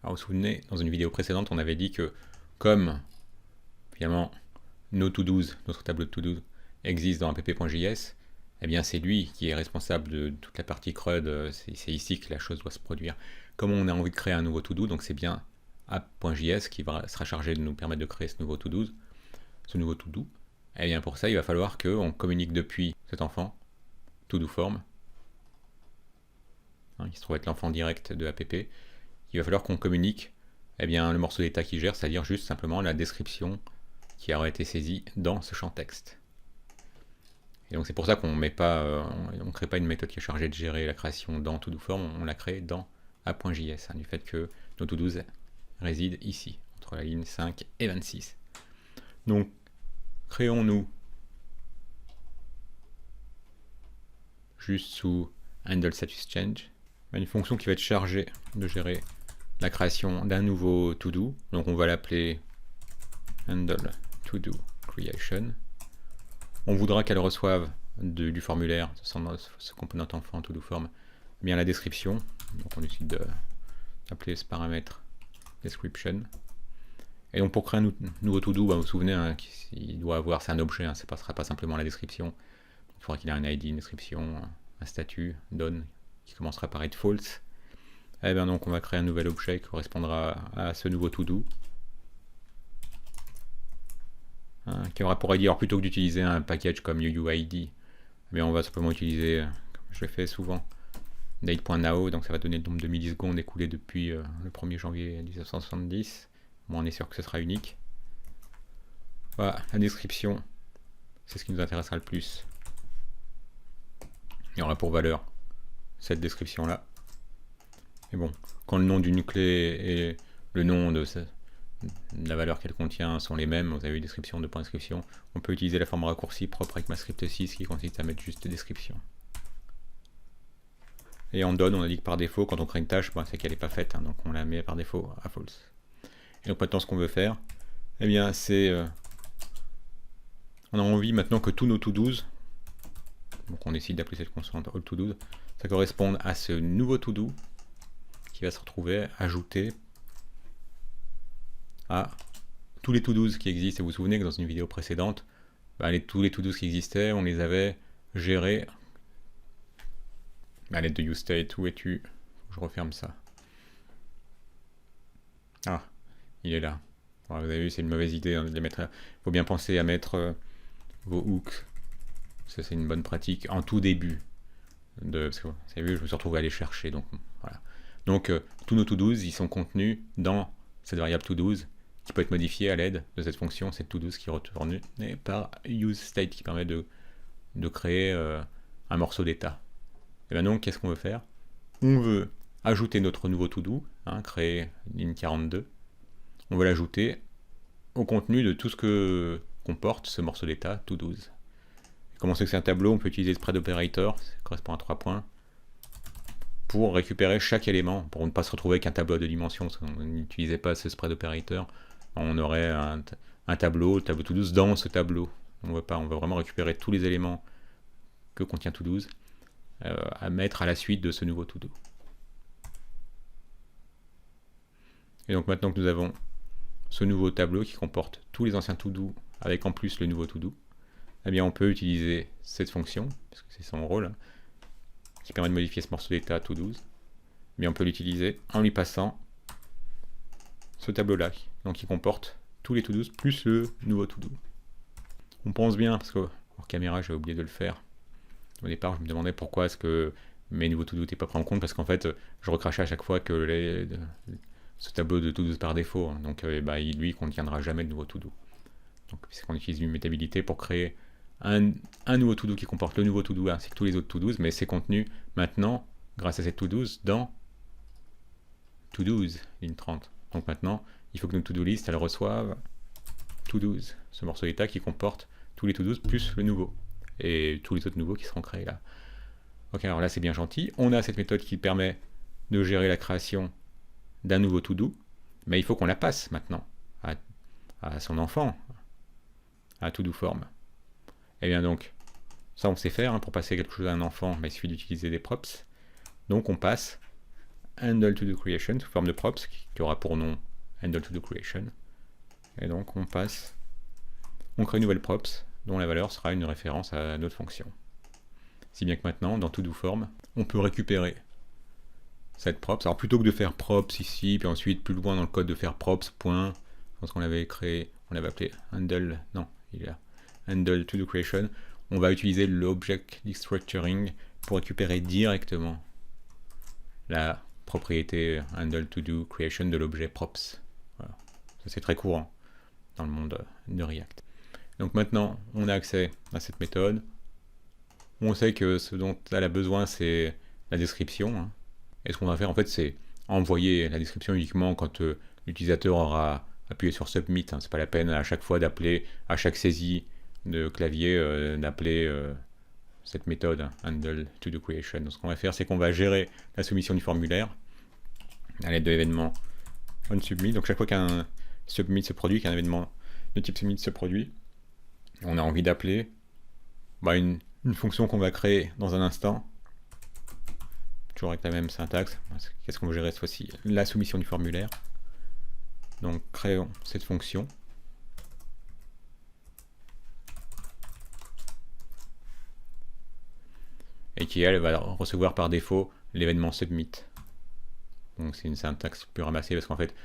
Alors vous vous souvenez, dans une vidéo précédente, on avait dit que comme finalement nos to-dos, notre tableau de to-do existe dans app.js, eh bien c'est lui qui est responsable de toute la partie CRUD, c'est ici que la chose doit se produire. Comme on a envie de créer un nouveau to-do, donc c'est bien app.js qui sera chargé de nous permettre de créer ce nouveau to-do, eh bien pour ça il va falloir qu'on communique depuis cet enfant, to-do-form, qui se trouve être l'enfant direct de app, il va falloir qu'on communique eh bien, le morceau d'état qui gère, c'est-à-dire juste simplement la description qui aurait été saisie dans ce champ texte. Et donc c'est pour ça qu'on ne crée pas une méthode qui est chargée de gérer la création dans ToDoForm, on la crée dans app.js, du fait que nos to-dos résident ici, entre la ligne 5 et 26. Donc créons-nous juste sous handle status change une fonction qui va être chargée de gérer la création d'un nouveau to-do. Donc on va l'appeler handle to-do creation. On voudra qu'elle reçoive du formulaire, ce component enfant ToDoForm, bien la description. Donc on décide d'appeler ce paramètre description. Et donc pour créer un nouveau to-do, vous vous souvenez, il doit avoir, c'est un objet, ça ne sera pas simplement la description. Il faudra qu'il ait un ID, une description, un statut, done, qui commencera par être false. Et bien donc on va créer un nouvel objet qui correspondra à ce nouveau to-do. Qui aura pour ID, alors plutôt que d'utiliser un package comme UUID, on va simplement utiliser, comme je le fais souvent, date.now, donc ça va donner le nombre de millisecondes écoulées depuis le 1er janvier 1970. Bon, on est sûr que ce sera unique. Voilà, la description, c'est ce qui nous intéressera le plus. Il y aura pour valeur cette description-là. Et bon, quand le nom d'une clé et le nom de la valeur qu'elle contient sont les mêmes, vous avez une description, deux points de description, on peut utiliser la forme raccourci propre avec MathScript 6 qui consiste à mettre juste description. Et en done, on a dit que par défaut, quand on crée une tâche, c'est qu'elle n'est pas faite, donc on la met par défaut à false. Et donc maintenant, ce qu'on veut faire, eh bien, c'est... on a envie maintenant que tous nos to-dos, donc on décide d'appeler cette constante all to-dos, ça corresponde à ce nouveau to-do qui va se retrouver ajouté à tous les to-dos qui existent. Et vous vous souvenez que dans une vidéo précédente, tous les to-dos qui existaient, on les avait gérés à l'aide de useState. Où es-tu? Je referme ça. Ah, il est là. Alors, vous avez vu, c'est une mauvaise idée de les mettre. Il faut bien penser à mettre vos hooks. Ça, c'est une bonne pratique en tout début. Parce que vous avez vu, je me suis retrouvé à les chercher. Donc, voilà. Donc, tous nos to-dos, ils sont contenus dans cette variable to-dos qui peut être modifiée à l'aide de cette fonction, cette to-dos qui est retournée par useState qui permet de créer un morceau d'état. Et bien donc, qu'est-ce qu'on veut faire? On veut ajouter notre nouveau to-do, créer ligne 42. On veut l'ajouter au contenu de tout ce que comporte ce morceau d'état to-dos. Comment c'est que c'est un tableau? On peut utiliser le spread operator, ça correspond à 3 points, pour récupérer chaque élément, pour ne pas se retrouver avec un tableau de dimensions. Si on n'utilisait pas ce spread operator, on aurait un tableau, le tableau to-dos dans ce tableau. On veut pas, on veut vraiment récupérer tous les éléments que contient to-dos à mettre à la suite de ce nouveau to-do. Et donc maintenant que nous avons ce nouveau tableau qui comporte tous les anciens to-do avec en plus le nouveau to-do, eh bien on peut utiliser cette fonction, parce que c'est son rôle, qui permet de modifier ce morceau d'état to-do. Mais on peut l'utiliser en lui passant ce tableau-là, donc qui comporte tous les to-do plus le nouveau to-do. On pense bien, parce que hors caméra j'ai oublié de le faire. Au départ je me demandais pourquoi est-ce que mes nouveaux to-do n'étaient pas pris en compte, parce qu'en fait je recrachais à chaque fois que ce tableau de to-do par défaut, donc lui il contiendra jamais de nouveau to-do. Donc c'est qu'on utilise une immutabilité pour créer un nouveau to-do qui comporte le nouveau to-do ainsi que tous les autres to-dos, mais c'est contenu maintenant, grâce à cette to-dos, dans to-dos, ligne 30. Donc maintenant, il faut que notre to-do list, elle reçoive to-dos, ce morceau d'état qui comporte tous les to-dos plus le nouveau, et tous les autres nouveaux qui seront créés là. Ok, alors là c'est bien gentil, on a cette méthode qui permet de gérer la création d'un nouveau to-do, mais il faut qu'on la passe maintenant à son enfant, à ToDoForm. Et bien donc, ça on sait faire, pour passer quelque chose à un enfant, il suffit d'utiliser des props. Donc on passe handle to do creation sous forme de props qui aura pour nom handle to do creation. Et donc on crée une nouvelle props dont la valeur sera une référence à notre fonction. Si bien que maintenant, dans to do form, on peut récupérer cette props. Alors plutôt que de faire props ici, puis ensuite plus loin dans le code de faire props, point, je pense qu'on l'avait créé, on l'avait appelé handle, non, il est là, handle to do creation, on va utiliser l'object destructuring pour récupérer directement la propriété handle to do creation de l'objet props. Voilà. Ça c'est très courant dans le monde de React. Donc maintenant, on a accès à cette méthode. On sait que ce dont elle a besoin, c'est la description. Hein. Et ce qu'on va faire, en fait, c'est envoyer la description uniquement quand l'utilisateur aura appuyé sur Submit. Hein. C'est pas la peine à chaque fois d'appeler, à chaque saisie de clavier, d'appeler cette méthode, hein, handle to do creation. Donc, ce qu'on va faire, c'est qu'on va gérer la soumission du formulaire à l'aide de l'événement onSubmit. Donc, chaque fois qu'un submit se produit, qu'un événement de type submit se produit, on a envie d'appeler une fonction qu'on va créer dans un instant, toujours avec la même syntaxe. Qu'est-ce qu'on veut gérer cette fois-ci? La soumission du formulaire. Donc créons cette fonction. Et qui, elle, va recevoir par défaut l'événement submit. Donc c'est une syntaxe plus ramassée parce qu'en fait,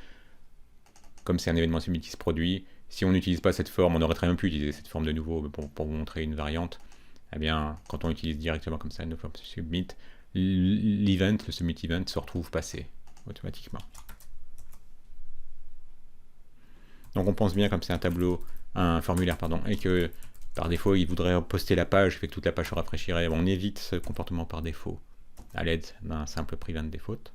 comme c'est un événement submit qui se produit, si on n'utilise pas cette forme, on aurait très bien pu utiliser cette forme de nouveau pour vous montrer une variante. Eh bien, quand on utilise directement comme ça une forme submit, l'event, le submit event se retrouve passé automatiquement. Donc on pense bien, comme c'est un tableau, un formulaire, pardon, et que par défaut il voudrait poster la page, fait que toute la page se rafraîchirait, on évite ce comportement par défaut à l'aide d'un simple prevent default.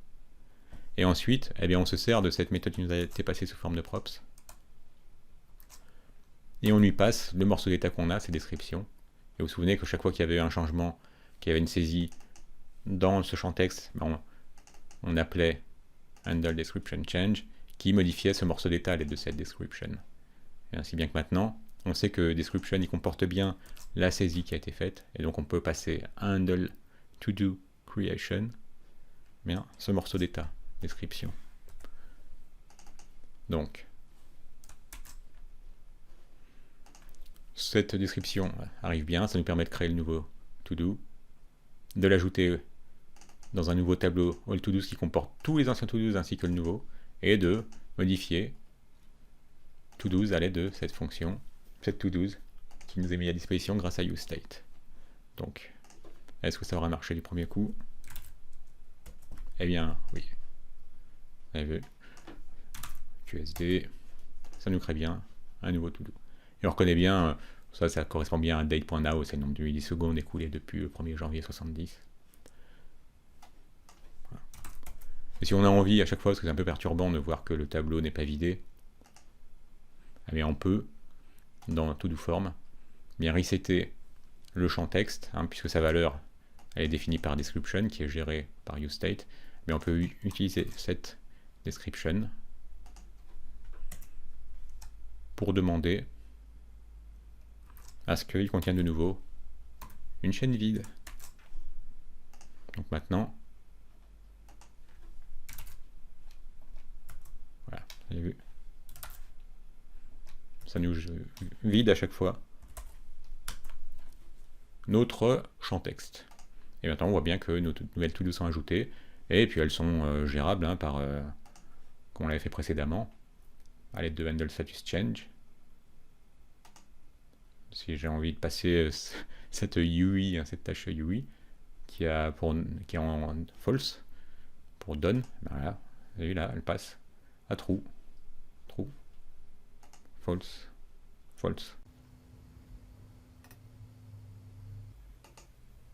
Et ensuite, eh bien, on se sert de cette méthode qui nous a été passée sous forme de props. Et on lui passe le morceau d'état qu'on a, ses descriptions. Et vous vous souvenez que chaque fois qu'il y avait un changement, qu'il y avait une saisie dans ce champ texte, on appelait handle description change qui modifiait ce morceau d'état à l'aide de cette description. Et ainsi bien que maintenant, on sait que description il comporte bien la saisie qui a été faite, et donc on peut passer handle to do creation, bien ce morceau d'état, description. Donc, cette description arrive bien, ça nous permet de créer le nouveau to-do, de l'ajouter dans un nouveau tableau all to-dos qui comporte tous les anciens to-dos ainsi que le nouveau, et de modifier to-dos à l'aide de cette fonction, cette to-dos qui nous est mise à disposition grâce à useState. Donc, est-ce que ça aura marché du premier coup? Eh bien, oui. Vous avez vu, QSD, ça nous crée bien un nouveau to-do. Et on reconnaît bien, ça correspond bien à date.now, c'est le nombre de millisecondes écoulées depuis le 1er janvier 70. Voilà. Et si on a envie à chaque fois, parce que c'est un peu perturbant de voir que le tableau n'est pas vidé, eh bien on peut, dans to-do form, bien resetter le champ texte, hein, puisque sa valeur elle est définie par description, qui est gérée par useState, mais on peut utiliser cette description pour demander à ce qu'il contienne de nouveau une chaîne vide. Donc maintenant, voilà, vous avez vu, ça nous vide à chaque fois notre champ texte. Et maintenant on voit bien que nos nouvelles to-do sont ajoutées, et puis elles sont gérables hein, par, comme on l'avait fait précédemment, à l'aide de handle status change. Si j'ai envie de passer cette UI, cette tâche UI, qui est en false, pour done, voilà, vous avez vu là, elle passe à true, true, false, false.